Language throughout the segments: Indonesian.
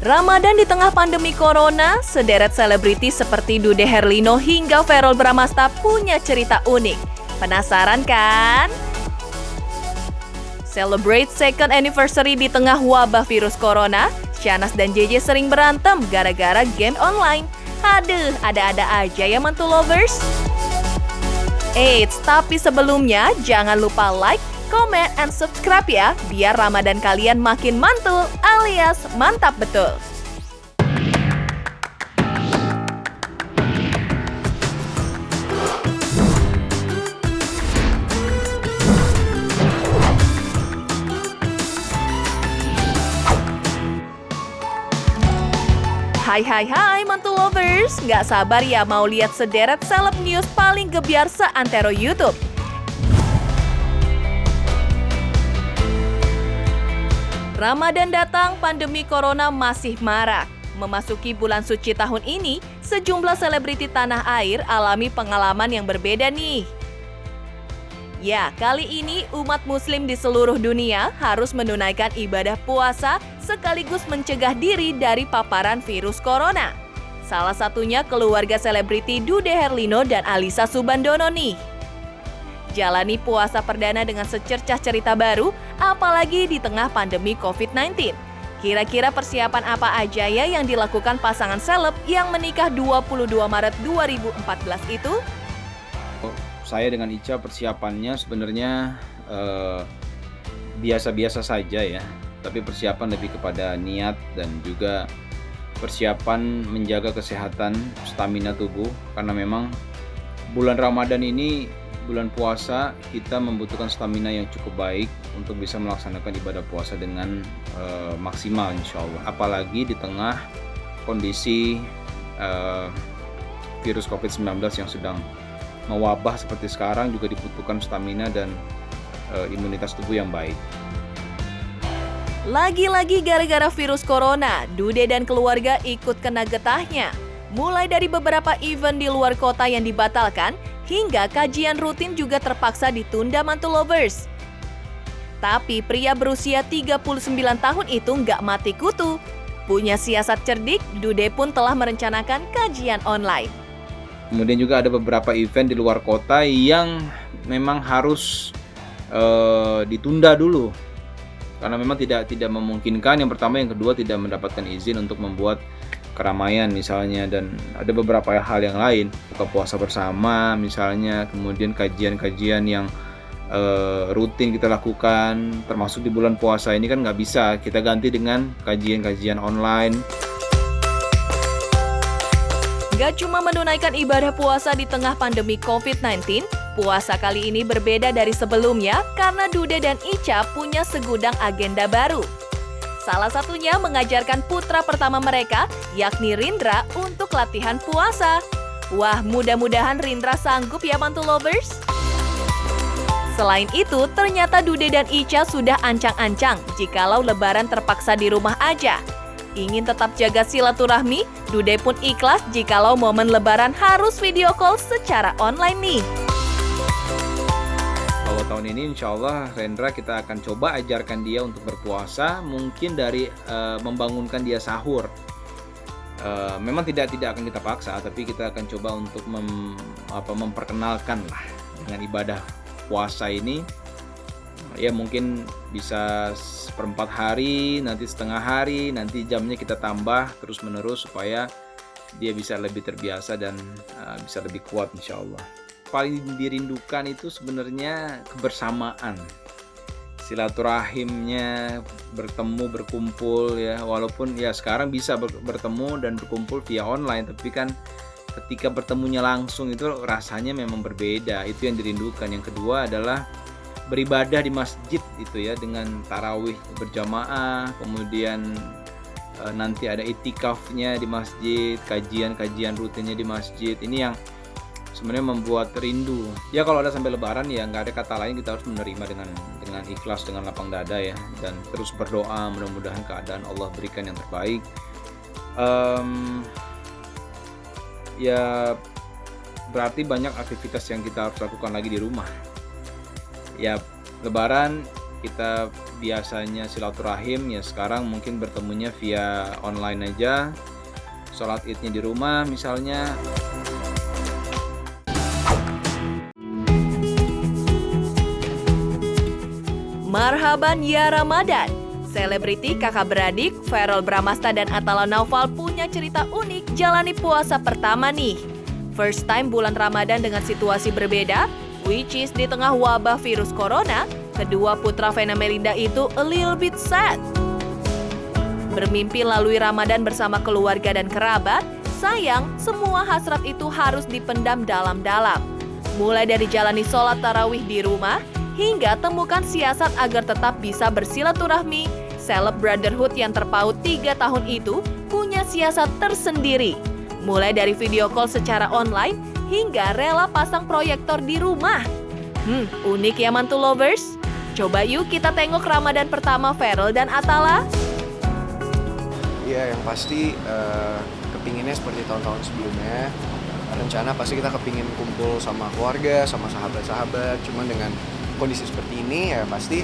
Ramadan di tengah pandemi corona, sederet selebriti seperti Dude Herlino hingga Verrell Bramasta punya cerita unik. Penasaran kan? Celebrate second anniversary di tengah wabah virus corona, Shahnaz dan JJ sering berantem gara-gara game online. Aduh, ada-ada aja ya mantu lovers. Eits, tapi sebelumnya jangan lupa like, comment, and subscribe ya, biar Ramadan kalian makin mantul alias mantap betul. Hai mantu lovers, nggak sabar ya mau lihat sederet seleb news paling gebyar seantero YouTube. Ramadan datang, pandemi corona masih marak. Memasuki bulan suci tahun ini, sejumlah selebriti tanah air alami pengalaman yang berbeda nih. Ya, kali ini umat muslim di seluruh dunia harus menunaikan ibadah puasa sekaligus mencegah diri dari paparan virus corona. Salah satunya keluarga selebriti Dude Herlino dan Alyssa Soebandono nih. Jalani puasa perdana dengan secercah cerita baru, apalagi di tengah pandemi COVID-19. Kira-kira persiapan apa aja ya yang dilakukan pasangan seleb yang menikah 22 Maret 2014 itu? Saya dengan Ica persiapannya sebenarnya biasa-biasa saja ya. Tapi persiapan lebih kepada niat dan juga persiapan menjaga kesehatan stamina tubuh. Karena memang bulan Ramadan ini, bulan puasa, kita membutuhkan stamina yang cukup baik untuk bisa melaksanakan ibadah puasa dengan maksimal insya Allah. Apalagi di tengah kondisi virus COVID-19 yang sedang mewabah seperti sekarang, juga dibutuhkan stamina dan imunitas tubuh yang baik. Lagi-lagi gara-gara virus corona, Dude dan keluarga ikut kena getahnya. Mulai dari beberapa event di luar kota yang dibatalkan, hingga kajian rutin juga terpaksa ditunda mantu lovers. Tapi pria berusia 39 tahun itu nggak mati kutu. Punya siasat cerdik, Dude pun telah merencanakan kajian online. Kemudian juga ada beberapa event di luar kota yang memang harus ditunda dulu. Karena memang tidak memungkinkan, yang pertama, yang kedua tidak mendapatkan izin untuk membuat keramaian misalnya, dan ada beberapa hal yang lain, buka puasa bersama misalnya, kemudian kajian-kajian yang rutin kita lakukan, termasuk di bulan puasa ini kan nggak bisa kita ganti dengan kajian-kajian online. Gak cuma menunaikan ibadah puasa di tengah pandemi COVID-19, puasa kali ini berbeda dari sebelumnya karena Dude dan Ica punya segudang agenda baru. Salah satunya mengajarkan putra pertama mereka, yakni Rindra, untuk latihan puasa. Wah, mudah-mudahan Rindra sanggup ya mantu lovers. Selain itu, ternyata Dude dan Ica sudah ancang-ancang jikalau lebaran terpaksa di rumah aja. Ingin tetap jaga silaturahmi, Dude pun ikhlas jikalau momen lebaran harus video call secara online nih. Kalau tahun ini insya Allah Rendra kita akan coba ajarkan dia untuk berpuasa, mungkin dari membangunkan dia sahur. Memang tidak akan kita paksa, tapi kita akan coba untuk memperkenalkan lah dengan ibadah puasa ini. Ya mungkin bisa seperempat hari, nanti setengah hari, nanti jamnya kita tambah terus menerus supaya dia bisa lebih terbiasa dan bisa lebih kuat insya Allah. Paling dirindukan itu sebenarnya kebersamaan, silaturahimnya, bertemu, berkumpul ya. Walaupun ya sekarang bisa bertemu dan berkumpul via online, tapi kan ketika bertemunya langsung itu rasanya memang berbeda. Itu yang dirindukan. Yang kedua adalah beribadah di masjid itu ya, dengan tarawih berjamaah, kemudian nanti ada itikafnya di masjid, kajian rutinnya di masjid. Ini yang sebenarnya membuat rindu. Ya kalau ada sampai lebaran ya nggak ada kata lain, kita harus menerima dengan ikhlas, dengan lapang dada ya, dan terus berdoa mudah-mudahan keadaan Allah berikan yang terbaik. Ya berarti banyak aktivitas yang kita harus lakukan lagi di rumah. Ya lebaran kita biasanya silaturahim, ya sekarang mungkin bertemunya via online aja. Sholat Idnya di rumah misalnya. Marhaban ya Ramadan. Selebriti kakak beradik Verrell Bramasta dan Atala Naufal punya cerita unik jalani puasa pertama nih. First time bulan Ramadan dengan situasi berbeda, which is di tengah wabah virus corona, kedua putra Vena Melinda itu a little bit sad. Bermimpi lalui Ramadan bersama keluarga dan kerabat, sayang semua hasrat itu harus dipendam dalam-dalam. Mulai dari jalani sholat tarawih di rumah, hingga temukan siasat agar tetap bisa bersilaturahmi, Celeb Brotherhood yang terpaut 3 tahun itu punya siasat tersendiri. Mulai dari video call secara online, hingga rela pasang proyektor di rumah. Unik ya mantu lovers? Coba yuk kita tengok Ramadan pertama Verrell dan Atala. Iya, yang pasti kepinginnya seperti tahun-tahun sebelumnya. Rencana pasti kita kepingin kumpul sama keluarga, sama sahabat-sahabat. Cuman dengan kondisi seperti ini ya pasti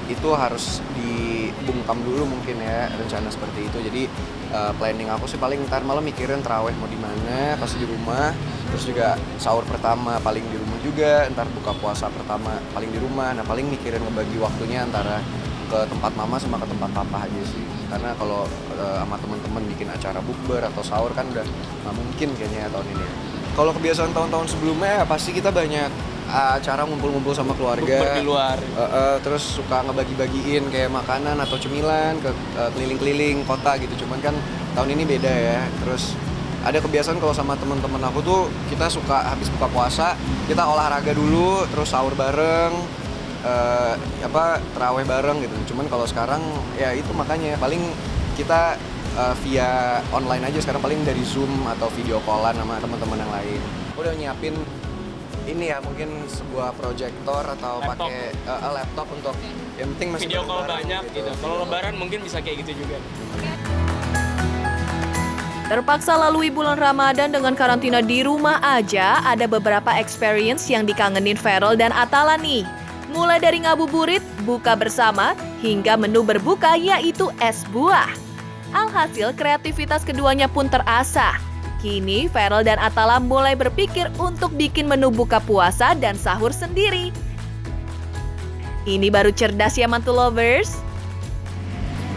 itu harus dibungkam dulu mungkin ya rencana seperti itu. Jadi planning aku sih paling ntar malam mikirin taraweh mau di mana, pasti di rumah. Terus juga sahur pertama paling di rumah juga, ntar buka puasa pertama paling di rumah. Nah paling mikirin ngebagi waktunya antara ke tempat mama sama ke tempat papa aja sih. Karena kalau sama teman-teman bikin acara bukber atau sahur kan udah nggak mungkin kayaknya tahun ini. Kalau kebiasaan tahun-tahun sebelumnya ya pasti kita banyak acara ngumpul-ngumpul sama keluarga. Bukber di luar. Terus suka ngebagi-bagiin kayak makanan atau cemilan ke keliling-keliling kota gitu. Cuman kan tahun ini beda ya. Terus ada kebiasaan kalau sama teman-teman aku tuh kita suka habis buka puasa kita olahraga dulu, terus sahur bareng. Terawih bareng gitu. Cuman kalau sekarang ya itu makanya paling kita via online aja sekarang, paling dari Zoom atau video callan sama teman-teman yang lain. Udah nyiapin ini ya mungkin sebuah proyektor atau pakai laptop untuk yang penting masih Video call banyak gitu. Kalau lebaran mungkin bisa kayak gitu juga. Terpaksa lalui bulan Ramadan dengan karantina di rumah aja, ada beberapa experience yang dikangenin Verrell dan Atala nih. Mulai dari ngabuburit, buka bersama, hingga menu berbuka yaitu es buah. Alhasil kreativitas keduanya pun terasah. Kini Verrell dan Atala mulai berpikir untuk bikin menu buka puasa dan sahur sendiri. Ini baru cerdas ya mantu lovers?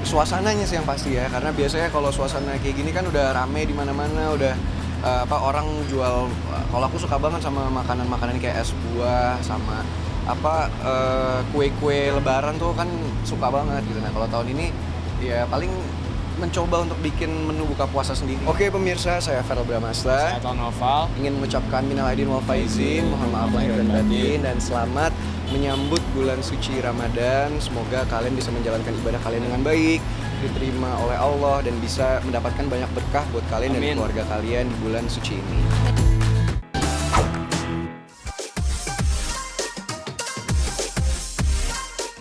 Suasananya sih yang pasti ya, karena biasanya kalau suasana kayak gini kan udah rame di mana-mana, udah orang jual. Kalau aku suka banget sama makanan-makanan kayak es buah sama kue-kue lebaran tuh kan suka banget gitu. Nah kalau tahun ini ya paling mencoba untuk bikin menu buka puasa sendiri. Oke pemirsa, saya Verrell Bramasta. Saya Atala Naufal. Ingin mengucapkan minal aidin wal faizin, mohon maaf lahir dan batin, dan selamat menyambut bulan suci Ramadan. Semoga kalian bisa menjalankan ibadah kalian dengan baik, diterima oleh Allah, dan bisa mendapatkan banyak berkah buat kalian dan keluarga kalian di bulan suci ini.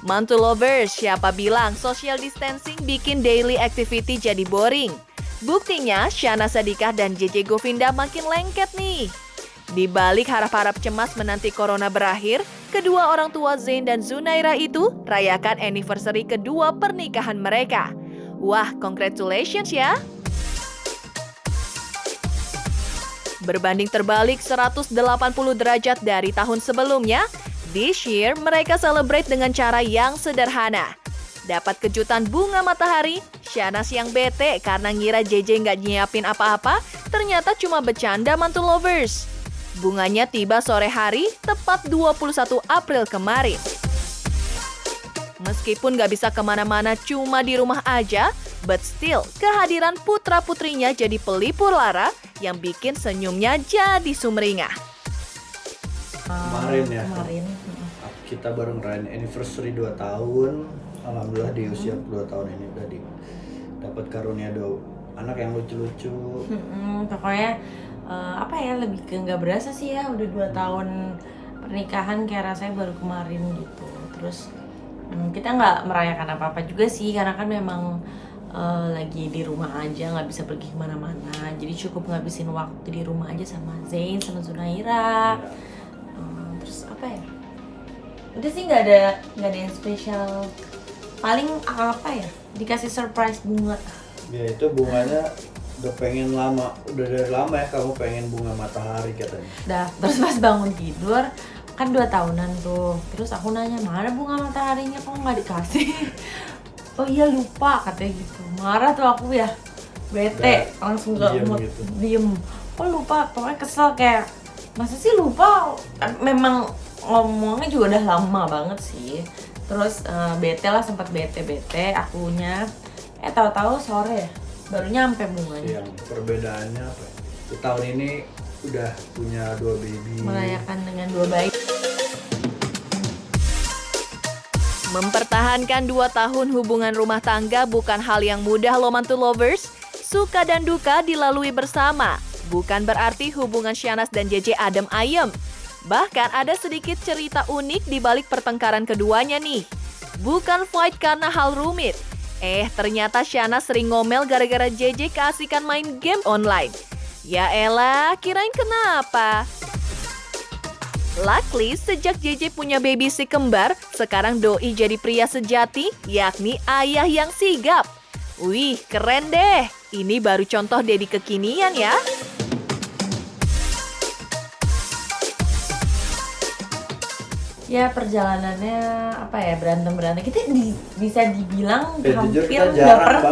Mantu lovers, siapa bilang social distancing bikin daily activity jadi boring? Buktinya, Shana Sadikah dan JJ Govinda makin lengket nih. Di balik harap-harap cemas menanti corona berakhir, kedua orang tua Zain dan Zunaira itu rayakan anniversary kedua pernikahan mereka. Wah, congratulations ya! Berbanding terbalik 180 derajat dari tahun sebelumnya, this year, mereka celebrate dengan cara yang sederhana. Dapat kejutan bunga matahari, Shanas yang bete karena ngira JJ nggak nyiapin apa-apa, ternyata cuma bercanda mantu lovers. Bunganya tiba sore hari, tepat 21 April kemarin. Meskipun nggak bisa kemana-mana cuma di rumah aja, but still, kehadiran putra-putrinya jadi pelipur lara yang bikin senyumnya jadi sumringah. Kemarin kita baru ngerayain anniversary 2 tahun. Alhamdulillah di usia 2 tahun ini udah dapat karunia 2 anak yang lucu-lucu. Pokoknya lebih ke nggak berasa sih ya, udah 2 tahun pernikahan kayak rasanya baru kemarin gitu. Terus kita nggak merayakan apa-apa juga sih, karena kan memang lagi di rumah aja, nggak bisa pergi kemana-mana. Jadi cukup ngabisin waktu di rumah aja sama Zain sama Zunaira. Terus Udah sih nggak ada yang spesial. Paling apa ya? Dikasih surprise bunga. Ya itu bunganya udah pengen lama, udah dari lama ya kamu pengen bunga matahari katanya. Dah, terus pas bangun tidur kan 2 tahunan tuh. Terus aku nanya, mana bunga mataharinya, kok nggak dikasih? Oh iya lupa katanya gitu. Marah tuh aku ya, bete, langsung gak diem mood, gitu. diem. Kok lupa, pokoknya kesel kayak, masa sih lupa? Memang ngomongnya juga udah lama banget sih. Terus bete lah, sempat bete akunya. Tahu-tahu sore ya, baru nyampe bunganya. Yang perbedaannya apa ya? Di tahun ini udah punya 2 baby. Merayakan dengan 2 bayi. Mempertahankan 2 tahun hubungan rumah tangga bukan hal yang mudah loh mantu lovers. Suka dan duka dilalui bersama. Bukan berarti hubungan Shahnaz dan JJ adem ayem. Bahkan ada sedikit cerita unik di balik pertengkaran keduanya nih. Bukan fight karena hal rumit. Ternyata Shahnaz sering ngomel gara-gara JJ keasikan main game online. Ya elah, kirain kenapa? Luckily, sejak JJ punya baby si kembar, sekarang doi jadi pria sejati, yakni ayah yang sigap. Wih, keren deh. Ini baru contoh daddy kekinian ya. Ya perjalanannya apa ya, berantem kita bisa dibilang Jujur hampir kita nggak jarang pernah.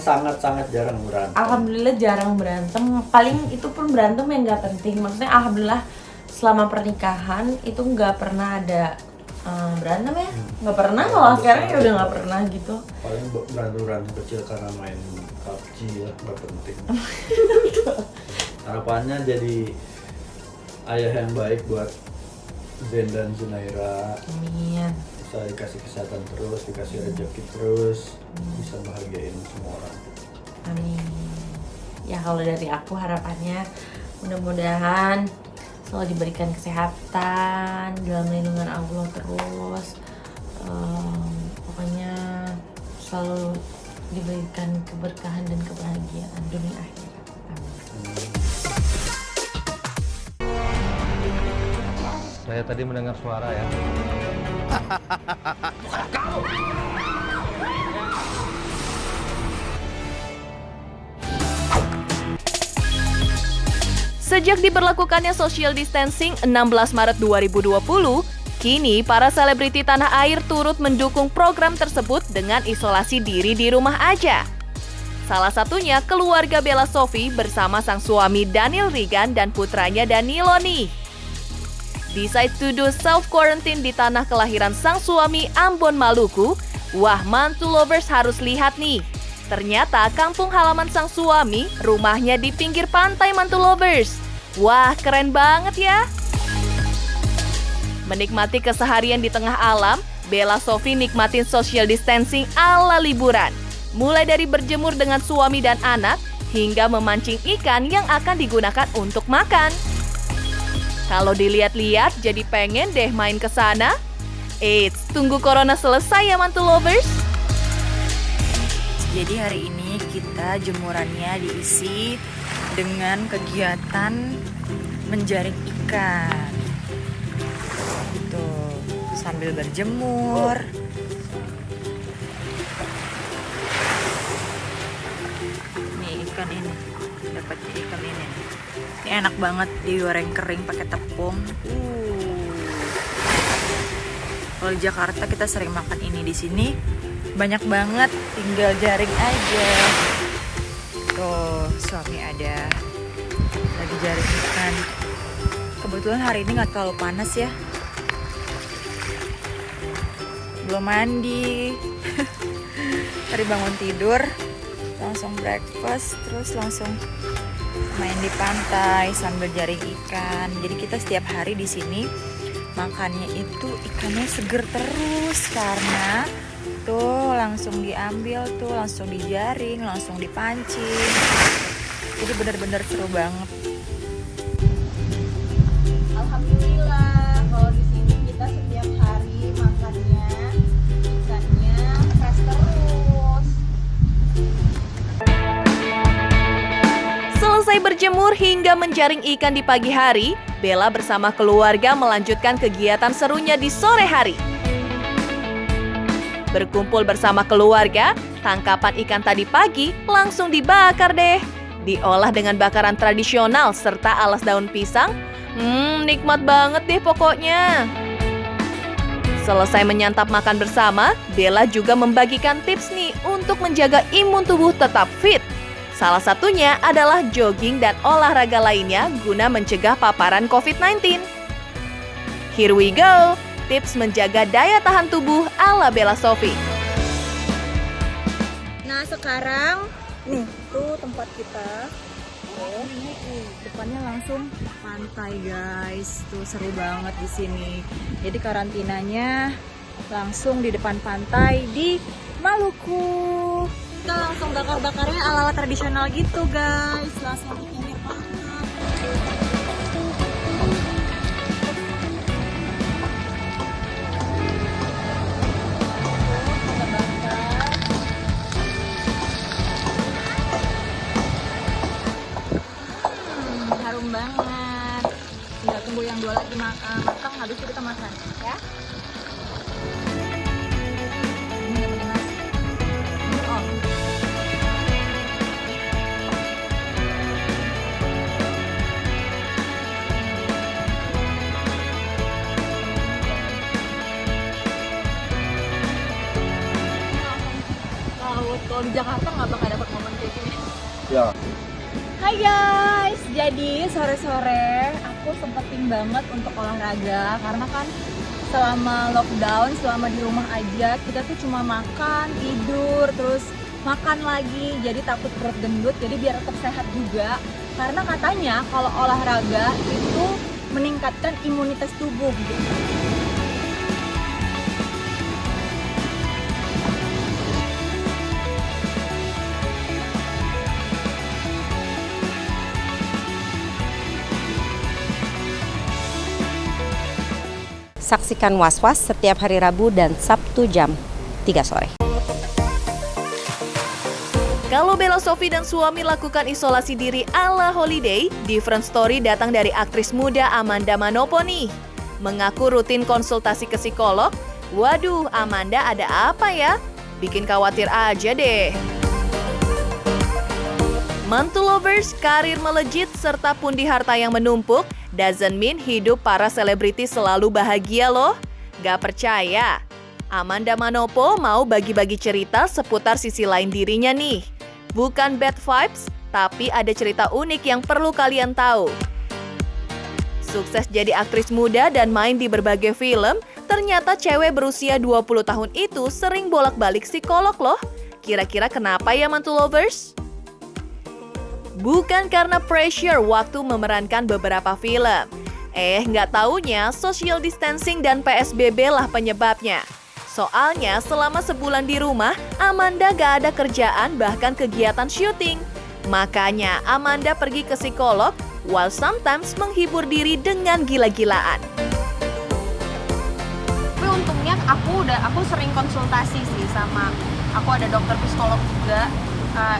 banget, sangat jarang berantem. Alhamdulillah jarang berantem. Paling itu pun berantem yang nggak penting. Maksudnya alhamdulillah selama pernikahan itu nggak pernah ada berantem ya. Nggak pernah, malah sekarang ya udah nggak pernah gitu. Paling berantem kecil karena main PUBG ya, nggak penting. Harapannya jadi ayah yang baik buat Zen dan Zunaira. Amin. Bisa dikasih kesehatan terus, dikasih rezeki terus, bisa bahagiain semua orang. Amin. Ya kalau dari aku harapannya mudah-mudahan selalu diberikan kesehatan, dalam lindungan Allah terus. Pokoknya selalu diberikan keberkahan dan kebahagiaan dunia akhirat. Amin. Saya tadi mendengar suara ya. Sejak diberlakukannya social distancing 16 Maret 2020, kini para selebriti tanah air turut mendukung program tersebut dengan isolasi diri di rumah aja. Salah satunya keluarga Bella Sophie bersama sang suami Daniel Rigan dan putranya Danilo nih. Decide to do self-quarantine di tanah kelahiran sang suami Ambon, Maluku. Wah, mantu lovers harus lihat nih. Ternyata kampung halaman sang suami, rumahnya di pinggir pantai mantu lovers. Wah, keren banget ya. Menikmati keseharian di tengah alam, Bella Sophie nikmatin social distancing ala liburan. Mulai dari berjemur dengan suami dan anak, hingga memancing ikan yang akan digunakan untuk makan. Kalau dilihat-lihat, jadi pengen deh main ke sana. Eits, tunggu corona selesai ya mantu lovers. Jadi hari ini kita jemurannya diisi dengan kegiatan menjaring ikan. Tuh, sambil berjemur. Nih ikan ini, dapat ikan ini. Ini enak banget digoreng kering pakai tepung. Kalau di Jakarta kita sering makan ini, di sini banyak banget, tinggal jaring aja. Tuh, suami ada lagi jaring ikan. Kebetulan hari ini nggak terlalu panas ya. Belum mandi. Tadi bangun tidur, langsung breakfast, terus langsung main di pantai sambil jaring ikan. Jadi kita setiap hari di sini makannya itu ikannya seger terus karena tuh langsung diambil tuh, langsung dijaring, langsung dipancing. Jadi benar-benar seru banget. Alhamdulillah kalau di sini kita setiap hari makannya ikannya fresh terus. Selesai berjemur hingga menjaring ikan di pagi hari, Bella bersama keluarga melanjutkan kegiatan serunya di sore hari. Berkumpul bersama keluarga, tangkapan ikan tadi pagi langsung dibakar deh. Diolah dengan bakaran tradisional serta alas daun pisang. Nikmat banget deh pokoknya. Selesai menyantap makan bersama, Bella juga membagikan tips nih untuk menjaga imun tubuh tetap fit. Salah satunya adalah jogging dan olahraga lainnya guna mencegah paparan COVID-19. Here we go, tips menjaga daya tahan tubuh ala Bella Sophie. Nah sekarang nih tuh tempat kita. Depannya langsung pantai guys, tuh seru banget di sini. Jadi karantinanya langsung di depan pantai di Maluku. Kita langsung bakar-bakarnya ala-ala tradisional gitu guys, langsung di pinggir pantai. Harum banget. Tinggal tunggu yang dua lagi matang, habis itu kita makan ya. Ini yang pakai nasi. Oh. Kalau di Jakarta nggak bakal dapat momen kayak gini. Ya. Hai guys, jadi sore-sore aku sempetin banget untuk olahraga karena kan selama lockdown, selama di rumah aja kita tuh cuma makan, tidur, terus makan lagi, jadi takut perut gendut, jadi biar tetap sehat juga karena katanya kalau olahraga itu meningkatkan imunitas tubuh gitu. Saksikan Was-Was setiap hari Rabu dan Sabtu jam 3 sore. Kalau Bella Sophie dan suami lakukan isolasi diri ala holiday, different story datang dari aktris muda Amanda Manopo nih. Mengaku rutin konsultasi ke psikolog. Waduh, Amanda ada apa ya? Bikin khawatir aja deh. Mantu lovers, karir melejit, serta pundi harta yang menumpuk doesn't mean hidup para selebriti selalu bahagia loh. Gak percaya? Amanda Manopo mau bagi-bagi cerita seputar sisi lain dirinya nih. Bukan bad vibes, tapi ada cerita unik yang perlu kalian tahu. Sukses jadi aktris muda dan main di berbagai film, ternyata cewek berusia 20 tahun itu sering bolak-balik psikolog loh. Kira-kira kenapa ya mantu lovers? Bukan karena pressure waktu memerankan beberapa film. Nggak taunya social distancing dan PSBB lah penyebabnya. Soalnya selama sebulan di rumah, Amanda gak ada kerjaan bahkan kegiatan syuting. Makanya Amanda pergi ke psikolog, while sometimes menghibur diri dengan gila-gilaan. Tapi untungnya aku sering konsultasi sih sama, aku ada dokter psikolog juga.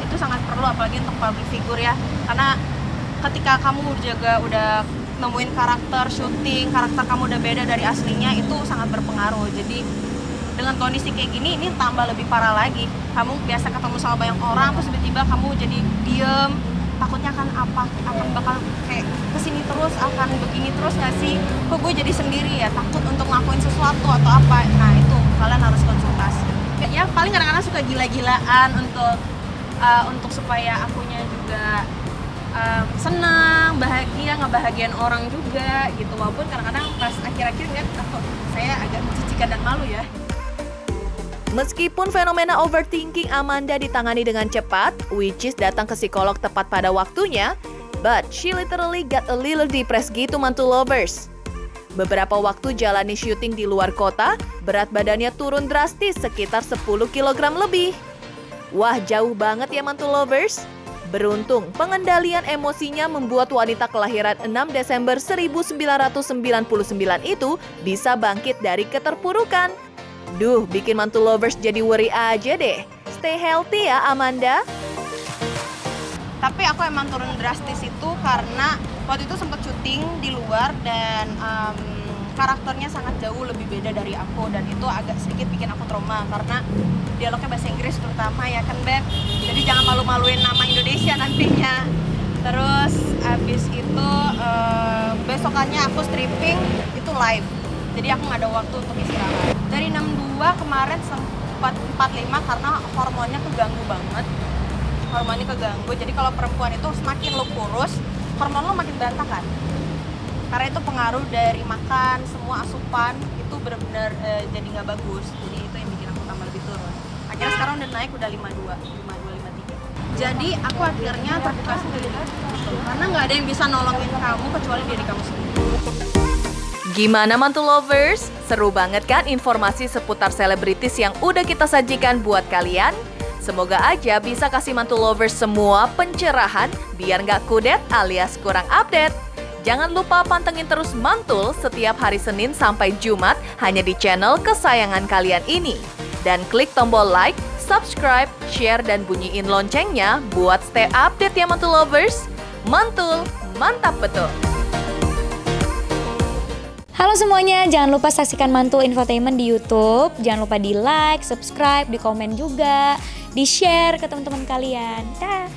Itu sangat perlu apalagi untuk public figure ya, karena ketika kamu udah nemuin karakter syuting, karakter kamu udah beda dari aslinya, itu sangat berpengaruh. Jadi dengan kondisi kayak gini, ini tambah lebih parah lagi. Kamu biasa ketemu sama banyak orang, terus tiba-tiba kamu jadi diem, takutnya akan bakal kayak kesini terus, akan begini terus nggak sih? Kok gue jadi sendiri ya, takut untuk ngelakuin sesuatu atau apa. Nah itu kalian harus konsultasi. Ya paling kadang-kadang suka gila-gilaan untuk supaya akunya juga senang, bahagia, ngebahagiain orang juga gitu. Walaupun kadang-kadang pas akhir-akhir lihat saya agak mencicikan dan malu ya. Meskipun fenomena overthinking Amanda ditangani dengan cepat, which is datang ke psikolog tepat pada waktunya, but she literally got a little depressed gitu mantu lovers. Beberapa waktu jalani syuting di luar kota, berat badannya turun drastis sekitar 10 kg lebih. Wah, jauh banget ya mantu lovers. Beruntung, pengendalian emosinya membuat wanita kelahiran 6 Desember 1999 itu bisa bangkit dari keterpurukan. Duh, bikin mantu lovers jadi worry aja deh. Stay healthy ya, Amanda. Tapi aku emang turun drastis itu karena waktu itu sempat syuting di luar dan karakternya sangat jauh lebih beda dari aku, dan itu agak sedikit bikin aku trauma karena dialognya bahasa Inggris terutama ya kan Beb, jadi jangan malu-maluin nama Indonesia nantinya. Terus abis itu besokannya aku stripping itu live, jadi aku nggak ada waktu untuk istirahat. Dari 62 kemarin sempat 45 karena hormonnya keganggu banget. Hormonnya keganggu, jadi kalau perempuan itu semakin lo kurus, hormon lo makin berantakan. Karena itu pengaruh dari makan, semua asupan itu benar-benar jadi nggak bagus. Jadi itu yang bikin aku tambah lebih turun. Akhirnya sekarang udah naik, udah 52, 53. Jadi aku akhirnya terbuka sendiri gitu. Karena nggak ada yang bisa nolongin kamu kecuali diri kamu sendiri. Gimana Mantul Lovers? Seru banget kan informasi seputar selebritis yang udah kita sajikan buat kalian? Semoga aja bisa kasih Mantul Lovers semua pencerahan biar nggak kudet alias kurang update. Jangan lupa pantengin terus Mantul setiap hari Senin sampai Jumat hanya di channel kesayangan kalian ini. Dan klik tombol like, subscribe, share, dan bunyiin loncengnya buat stay update ya Mantul Lovers. Mantul, mantap betul! Halo semuanya, jangan lupa saksikan Mantul Infotainment di YouTube. Jangan lupa di like, subscribe, di komen juga, di share ke teman-teman kalian. Dah.